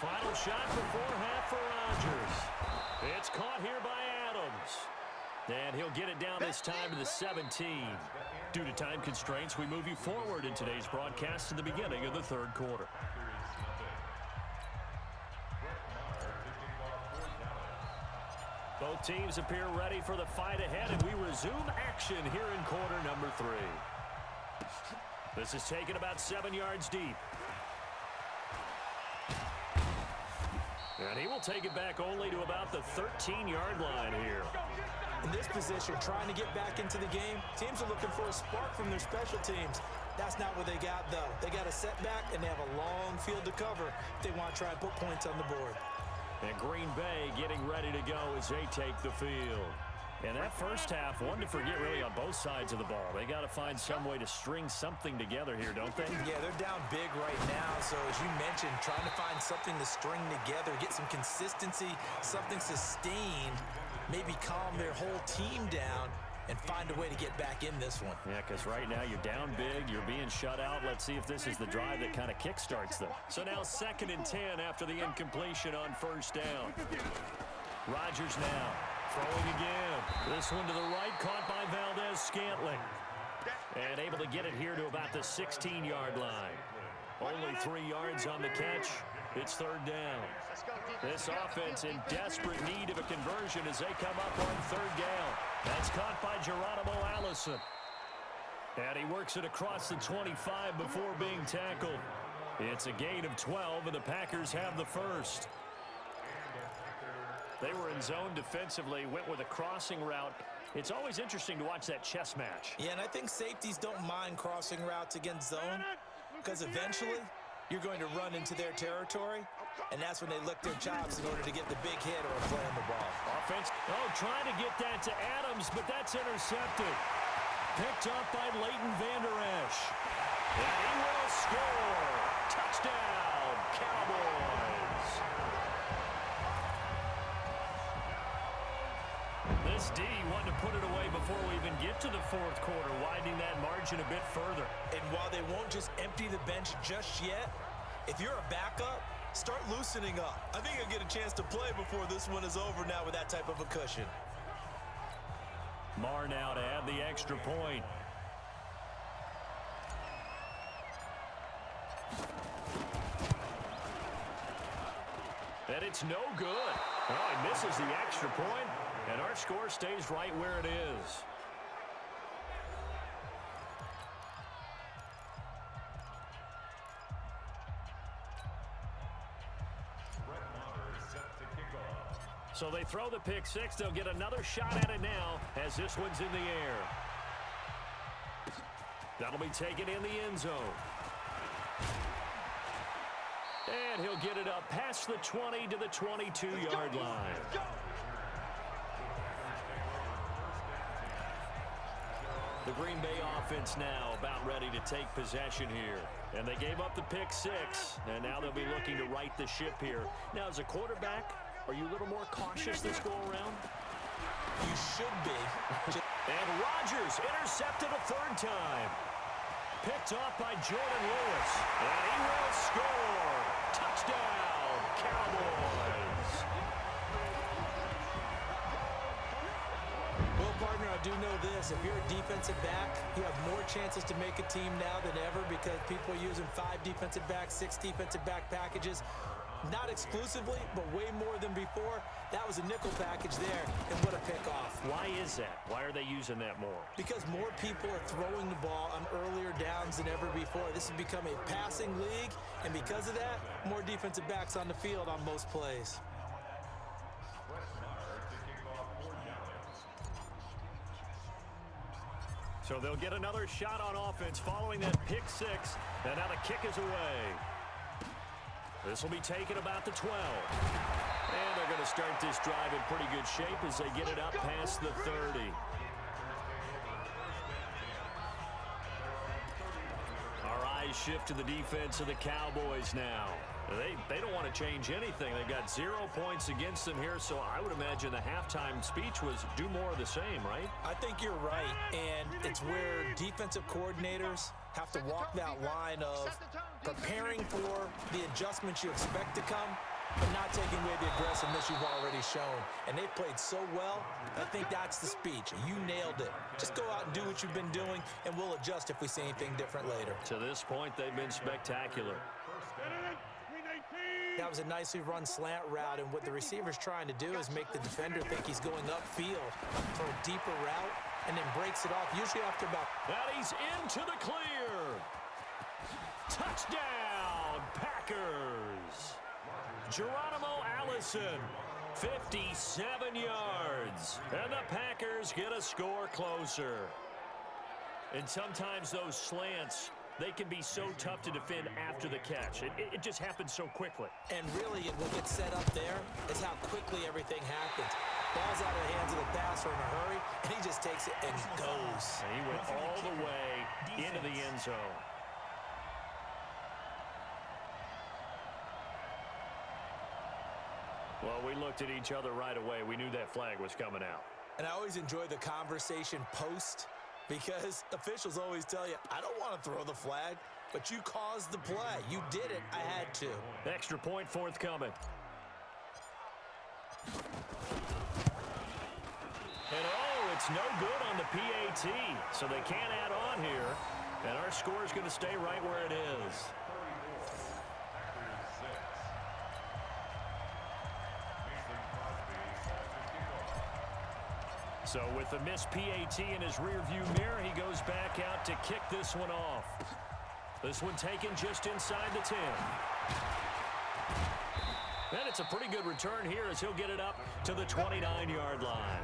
Final shot before half for Rodgers. It's caught here by Adams. And he'll get it down this time to the 17. Due to time constraints, we move you forward in today's broadcast to the beginning of the third quarter. Both teams appear ready for the fight ahead, and we resume action here in quarter number 3. This is taken about 7 yards deep. And he will take it back only to about the 13-yard line here. In this position, trying to get back into the game, teams are looking for a spark from their special teams. That's not what they got, though. They got a setback, and they have a long field to cover if they want to try and put points on the board. And Green Bay getting ready to go as they take the field. And that first half, one to forget really on both sides of the ball. They got to find some way to string something together here, don't they? Yeah, they're down big right now. So as you mentioned, trying to find something to string together, get some consistency, something sustained, maybe calm their whole team down and find a way to get back in this one. Yeah, because right now you're down big, you're being shut out. Let's see if this is the drive that kind of kickstarts them. So now 2nd and 10 after the incompletion on first down. Rodgers now throwing again. This one to the right, caught by Valdez-Scantling. And able to get it here to about the 16-yard line. Only 3 yards on the catch. It's 3rd down. This offense in desperate need of a conversion as they come up on 3rd down. That's caught by Geronimo Allison. And he works it across the 25 before being tackled. It's a gain of 12, and the Packers have the first. They were in zone defensively, went with a crossing route. It's always interesting to watch that chess match. Yeah, and I think safeties don't mind crossing routes against zone because eventually you're going to run into their territory, and that's when they lick their chops in order to get the big hit or a play on the ball. Offense, trying to get that to Adams, but that's intercepted. Picked up by Leighton Vander Esch. And he will score. Touchdown, Cowboys. This D wanted to put it away before we even get to the 4th quarter, widening that margin a bit further. And while they won't just empty the bench just yet, if you're a backup, start loosening up. I think you'll get a chance to play before this one is over now with that type of a cushion. Marr now to add the extra point. And it's no good. Oh, he misses the extra point, and our score stays right where it is. So they throw the pick six. They'll get another shot at it now as this one's in the air. That'll be taken in the end zone. And he'll get it up past the 20 to the 22-yard line. The Green Bay offense now about ready to take possession here. And they gave up the pick six, and now they'll be looking to right the ship here. Now, as a quarterback, are you a little more cautious this go-around? You should be. And Rodgers intercepted a 3rd time. Picked off by Jordan Lewis. And he will score. Touchdown, Cowboys. Well, partner, I do know this. If you're a defensive back, you have more chances to make a team now than ever because people are using 5 defensive backs, 6 defensive back packages. Not exclusively, but way more than before. That was a nickel package there, and what a pickoff. Why is that? Why are they using that more? Because more people are throwing the ball on earlier downs than ever before. This has become a passing league, and because of that, more defensive backs on the field on most plays. So they'll get another shot on offense following that pick six, and now the kick is away. This will be taken about the 12. And they're going to start this drive in pretty good shape as they get it up past the 30. Our eyes shift to the defense of the Cowboys now. They don't want to change anything. They've got 0 points against them here, so I would imagine the halftime speech was do more of the same, right? I think you're right, and it's where defensive coordinators have to walk that line of preparing for the adjustments you expect to come, but not taking away the aggressiveness you've already shown. And they've played so well, I think that's the speech. You nailed it. Just go out and do what you've been doing, and we'll adjust if we see anything different later. To this point, they've been spectacular. That was a nicely run slant route, and what the receiver's trying to do is make the defender think he's going upfield for a deeper route, and then breaks it off, usually after about... And he's into the clear. Touchdown, Packers. Geronimo Allison, 57 yards. And the Packers get a score closer. And sometimes those slants, they can be so tough to defend after the catch. It just happens so quickly. And really, what gets set up there is how quickly everything happens. Ball's out of the hands of the passer in a hurry, and he just takes it and goes. And he went all the way into the end zone. Well, we looked at each other right away. We knew that flag was coming out. And I always enjoy the conversation post, because officials always tell you, I don't want to throw the flag, but you caused the play. You did it. I had to. Extra point forthcoming. And oh, it's no good on the PAT, so they can't add on here. And our score is going to stay right where it is. So with the missed PAT in his rearview mirror, he goes back out to kick this one off. This one taken just inside the 10. And it's a pretty good return here as he'll get it up to the 29-yard line.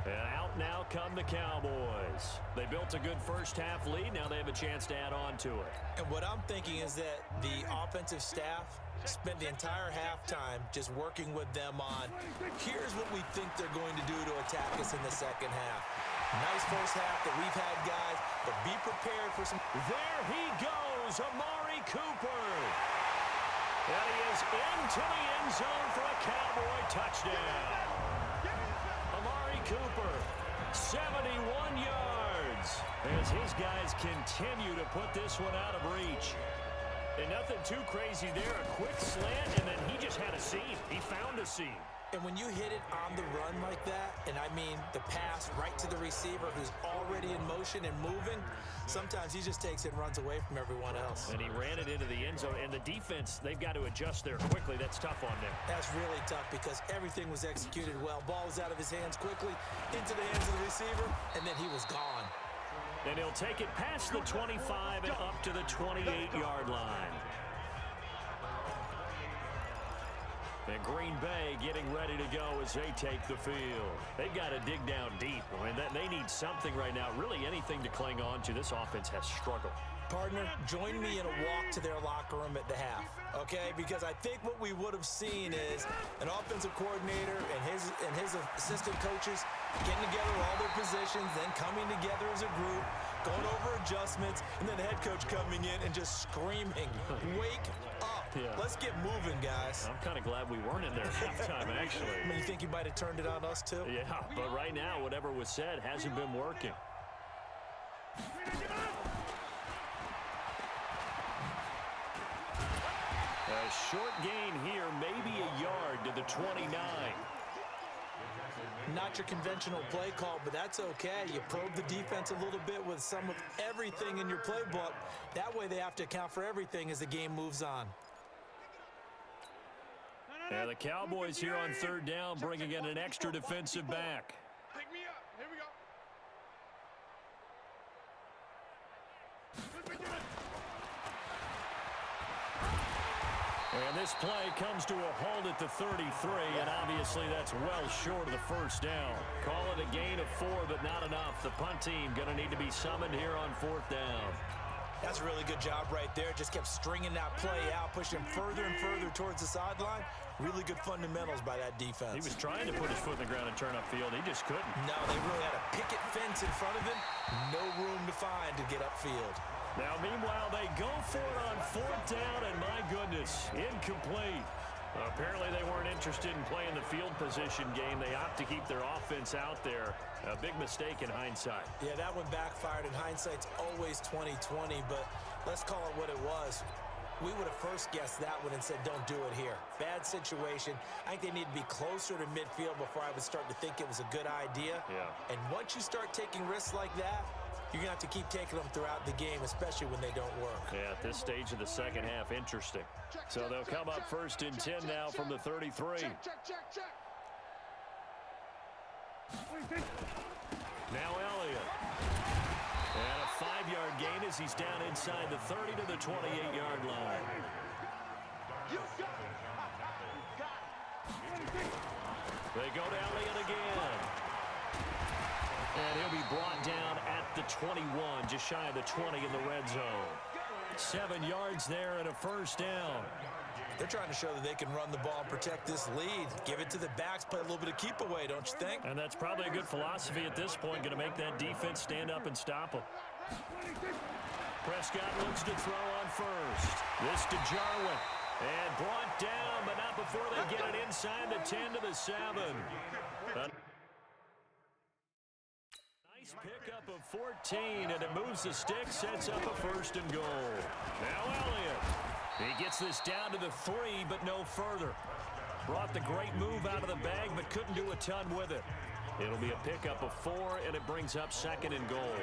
And out now come the Cowboys. They built a good first-half lead. Now they have a chance to add on to it. And what I'm thinking is that the offensive staff spent the entire halftime just working with them on, here's what we think they're going to do to attack us in the second half. Nice first half that we've had, guys, but be prepared for some... There he goes, Amari Cooper. And he is into the end zone for a Cowboy touchdown. Amari Cooper, 71 yards, as his guys continue to put this one out of reach. And nothing too crazy there. A quick slant, and then he just had a seam. He found a seam. And when you hit it on the run like that, and I mean the pass right to the receiver who's already in motion and moving, sometimes he just takes it and runs away from everyone else. And he ran it into the end zone. And the defense, they've got to adjust there quickly. That's tough on them. That's really tough because everything was executed well. Ball was out of his hands quickly, into the hands of the receiver, and then he was gone. And he'll take it past the 25 and up to the 28-yard line. And Green Bay getting ready to go as they take the field. They've got to dig down deep. I mean, they need something right now, really anything to cling on to. This offense has struggled. Partner, join me in a walk to their locker room at the half, okay? Because I think what we would have seen is an offensive coordinator and his assistant coaches getting together all their positions, then coming together as a group, going over adjustments, and then the head coach coming in and just screaming, wake up. Yeah. Let's get moving, guys. I'm kind of glad we weren't in there at halftime, actually. I mean, you think you might have turned it on us, too? Yeah, but right now, whatever was said hasn't been working. A short gain here, maybe a yard to the 29. Not your conventional play call, but that's okay. You probe the defense a little bit with some of everything in your playbook. That way they have to account for everything as the game moves on. Yeah, the Cowboys here on third down bringing in an extra defensive back. Pick me up. Here we go. And this play comes to a halt at the 33, and obviously that's well short of the first down. Call it a gain of 4, but not enough. The punt team going to need to be summoned here on fourth down. That's a really good job right there. Just kept stringing that play out, pushing further and further towards the sideline. Really good fundamentals by that defense. He was trying to put his foot in the ground and turn upfield. He just couldn't. No, they really had a picket fence in front of him. No room to find to get upfield. Now, meanwhile, they go for it on fourth down, and my goodness, incomplete. Apparently, they weren't interested in playing the field position game. They opt to keep their offense out there. A big mistake in hindsight. Yeah, that one backfired, and hindsight's always 20/20, but let's call it what it was. We would have first guessed that one and said, don't do it here. Bad situation. I think they need to be closer to midfield before I would start to think it was a good idea. Yeah. And once you start taking risks like that, you're going to have to keep taking them throughout the game, especially when they don't work. Yeah, at this stage of the second half, interesting. So they'll come up first and 10 now from the 33. Now Elliott. And a 5-yard gain as he's down inside the 30 to the 28-yard line. They go to Elliott again. And he'll be brought down at the 21, just shy of the 20 in the red zone. 7 yards there and a first down. They're trying to show that they can run the ball and protect this lead. Give it to the backs, play a little bit of keep away, don't you think? And that's probably a good philosophy at this point, going to make that defense stand up and stop them. Prescott looks to throw on first. This to Jarwin. And brought down, but not before they get it inside the 10 to the 7. Nice pickup of 14, and it moves the stick, sets up a first and goal. Now Elliott. He gets this down to the 3, but no further. Brought the great move out of the bag, but couldn't do a ton with it. It'll be a pickup of 4, and it brings up second and goal.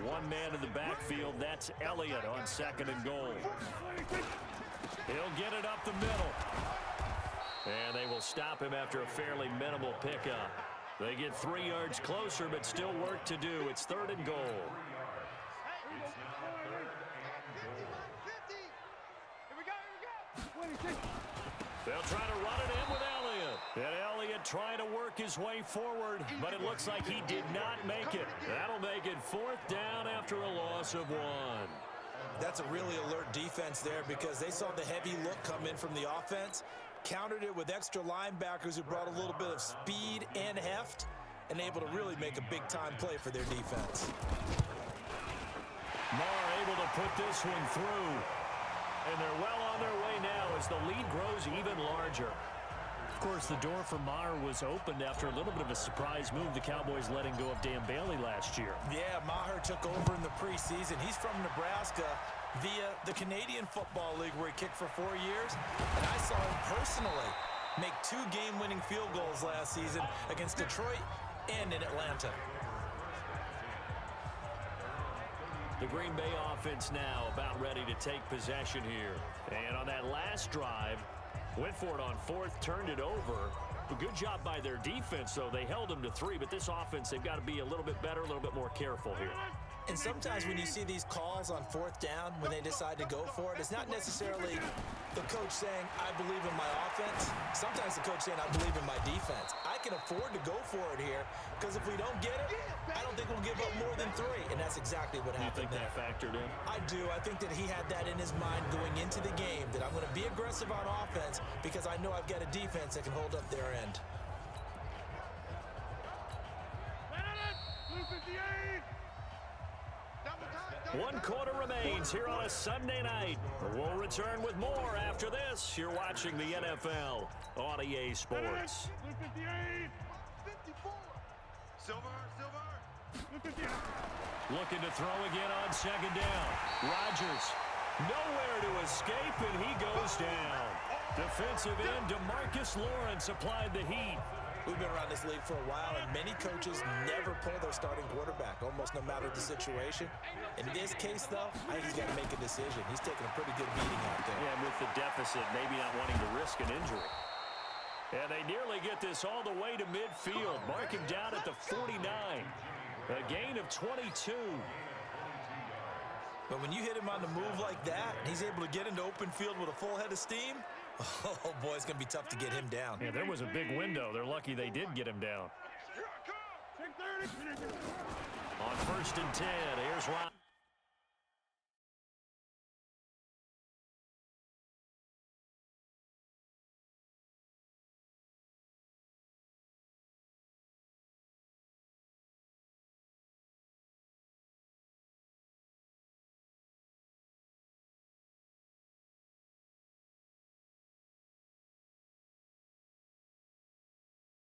One man in the backfield, that's Elliott on second and goal. He'll get it up the middle. And they will stop him after a fairly minimal pickup. They get 3 yards closer, but still work to do. It's third and goal. They'll try to run it in with Elliott. And Elliott trying to work his way forward, but it looks like he did not make it. That'll make it fourth down after a loss of 1. That's a really alert defense there because they saw the heavy look come in from the offense, countered it with extra linebackers who brought a little bit of speed and heft, and able to really make a big-time play for their defense. Marr able to put this one through. And they're well on their way now as the lead grows even larger. Of course, the door for Marr was opened after a little bit of a surprise move. The Cowboys letting go of Dan Bailey last year. Yeah, Maher took over in the preseason. He's from Nebraska via the Canadian Football League where he kicked for 4 years. And I saw him personally make 2 game-winning field goals last season against Detroit and in Atlanta. The Green Bay offense now about ready to take possession here. And on that last drive, went for it on fourth, turned it over. A good job by their defense, though. They held them to 3, but this offense, they've got to be a little bit better, a little bit more careful here. And sometimes when you see these calls on fourth down, when they decide to go for it, it's not necessarily the coach saying, I believe in my offense. Sometimes the coach saying, I believe in my defense. I can afford to go for it here because if we don't get it, I don't think we'll give up more than 3. And that's exactly what happened there. You think that factored in? I do. I think that he had that in his mind going into the game, that I'm going to be aggressive on offense because I know I've got a defense that can hold up their end. One quarter remains here on a Sunday night. We'll return with more after this. You're watching the NFL on EA Sports. Looking to throw again on second down. Rodgers nowhere to escape, and he goes down. Defensive end DeMarcus Lawrence applied the heat. We've been around this league for a while, and many coaches never pull their starting quarterback, almost no matter the situation. In this case, though, I think he's got to make a decision. He's taking a pretty good beating out there. Yeah, with the deficit, maybe not wanting to risk an injury. And they nearly get this all the way to midfield. Mark him down at the 49. A gain of 22. But when you hit him on the move like that, and he's able to get into open field with a full head of steam, oh, boy, it's going to be tough to get him down. Yeah, there was a big window. They're lucky they did get him down. On first and 10, here's Ryan.